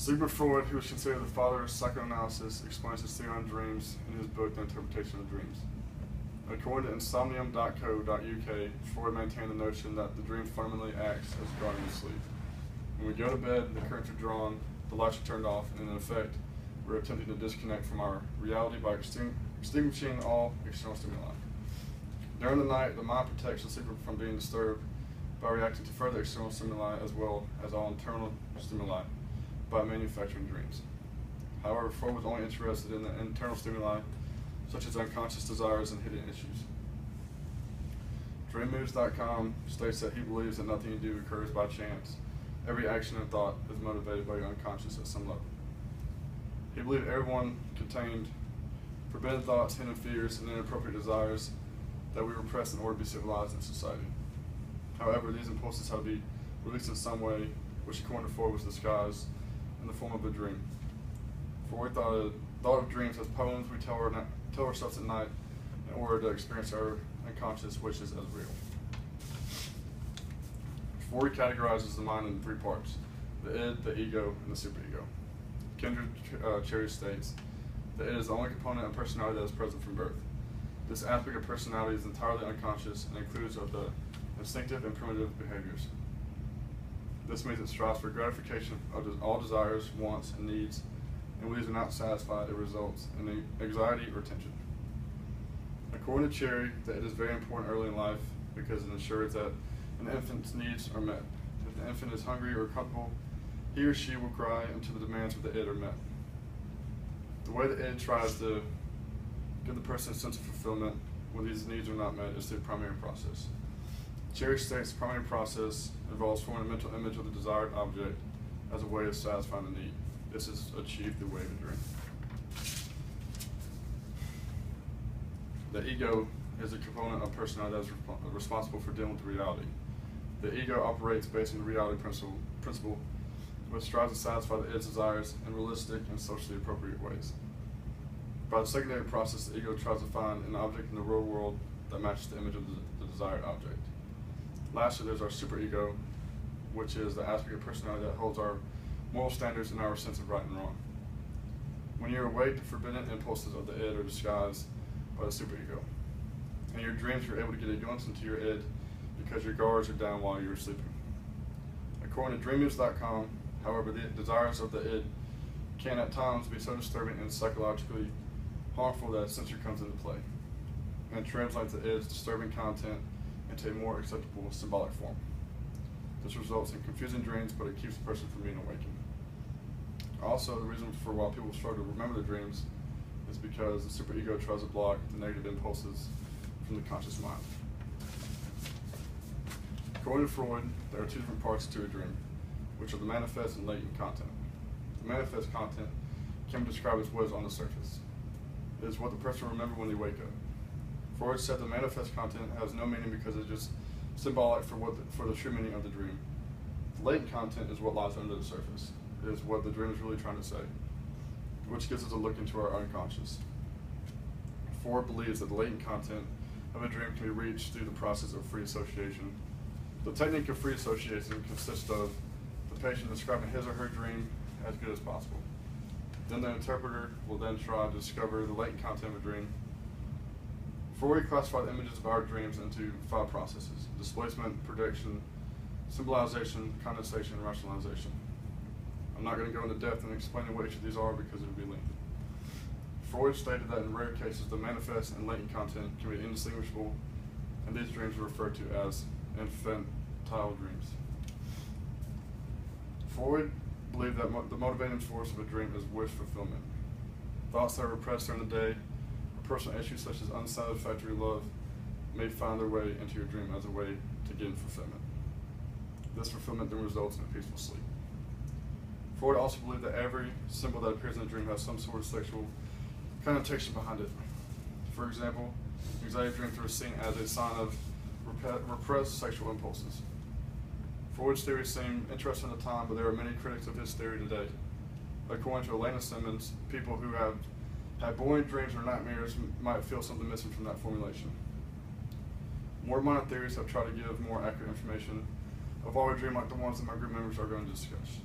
Sigmund Freud, who is considered the father of psychoanalysis, explains his theory on dreams in his book, The Interpretation of Dreams. According to insomnium.co.uk, Freud maintained the notion that the dream fundamentally acts as a guardian of sleep. When we go to bed, the curtains are drawn, the lights are turned off, and in effect, we're attempting to disconnect from our reality by extinguishing all external stimuli. During the night, the mind protects the sleeper from being disturbed by reacting to further external stimuli as well as all internal stimuli by manufacturing dreams. However, Freud was only interested in the internal stimuli, such as unconscious desires and hidden issues. DreamMoves.com states that he believes that nothing you do occurs by chance. Every action and thought is motivated by your unconscious at some level. He believed everyone contained forbidden thoughts, hidden fears, and inappropriate desires that we repress in order to be civilized in society. However, these impulses had to be released in some way, which according to Freud was disguised in the form of a dream. Freud thought of dreams as poems we tell ourselves at night in order to experience our unconscious wishes as real. Freud categorizes the mind in three parts: the id, the ego, and the superego. Kindred Cherry states, the id is the only component of personality that is present from birth. This aspect of personality is entirely unconscious and includes of the instinctive and primitive behaviors. This means it strives for gratification of all desires, wants, and needs, and when these are not satisfied, it results in anxiety or tension. According to Cherry, that it is very important early in life because it ensures that an infant's needs are met. If the infant is hungry or comfortable, he or she will cry until the demands of the id are met. The way the id tries to give the person a sense of fulfillment when these needs are not met is through the primary process. Cherry states the primary process involves forming a mental image of the desired object as a way of satisfying the need. This is achieved through way of a dream. The ego is a component of personality that is responsible for dealing with reality. The ego operates based on the reality principle, which strives to satisfy its desires in realistic and socially appropriate ways. By the secondary process, the ego tries to find an object in the real world that matches the image of the desired object. Lastly, there's our superego, which is the aspect of personality that holds our moral standards and our sense of right and wrong. When you're awake, the forbidden impulses of the id are disguised by the superego. In your dreams, you're able to get a glimpse into your id because your guards are down while you're sleeping. According to DreamMoves.com, however, the desires of the id can at times be so disturbing and psychologically harmful that censor comes into play and translates the id's disturbing content into a more acceptable symbolic form. This results in confusing dreams, but it keeps the person from being awakened. Also, the reason for why people struggle to remember their dreams is because the superego tries to block the negative impulses from the conscious mind. According to Freud, there are two different parts to a dream, which are the manifest and latent content. The manifest content can be described as what is on the surface. It is what the person will remember when they wake up. Freud said the manifest content has no meaning because it's just symbolic for the true meaning of the dream. The latent content is what lies under the surface. It is what the dream is really trying to say, which gives us a look into our unconscious. Freud believes that the latent content of a dream can be reached through the process of free association. The technique of free association consists of the patient describing his or her dream as good as possible. Then the interpreter will then try to discover the latent content of a dream. Freud classified the images of our dreams into 5 processes: displacement, prediction, symbolization, condensation, and rationalization. I'm not going to go into depth in explaining what each of these are because it would be lengthy. Freud stated that in rare cases the manifest and latent content can be indistinguishable, and these dreams are referred to as infantile dreams. Freud believed that the motivating force of a dream is wish fulfillment. Thoughts that are repressed during the day, or personal issues such as unsatisfactory love, may find their way into your dream as a way to gain fulfillment. This fulfillment then results in a peaceful sleep. Freud also believed that every symbol that appears in a dream has some sort of sexual connotation behind it. For example, anxiety dreams are seen as a sign of repressed sexual impulses. Freud's theory seemed interesting at the time, but there are many critics of his theory today. According to Elena Simmons, people who have had boring dreams or nightmares might feel something missing from that formulation. More modern theories have tried to give more accurate information of why we dream like the ones that my group members are going to discuss.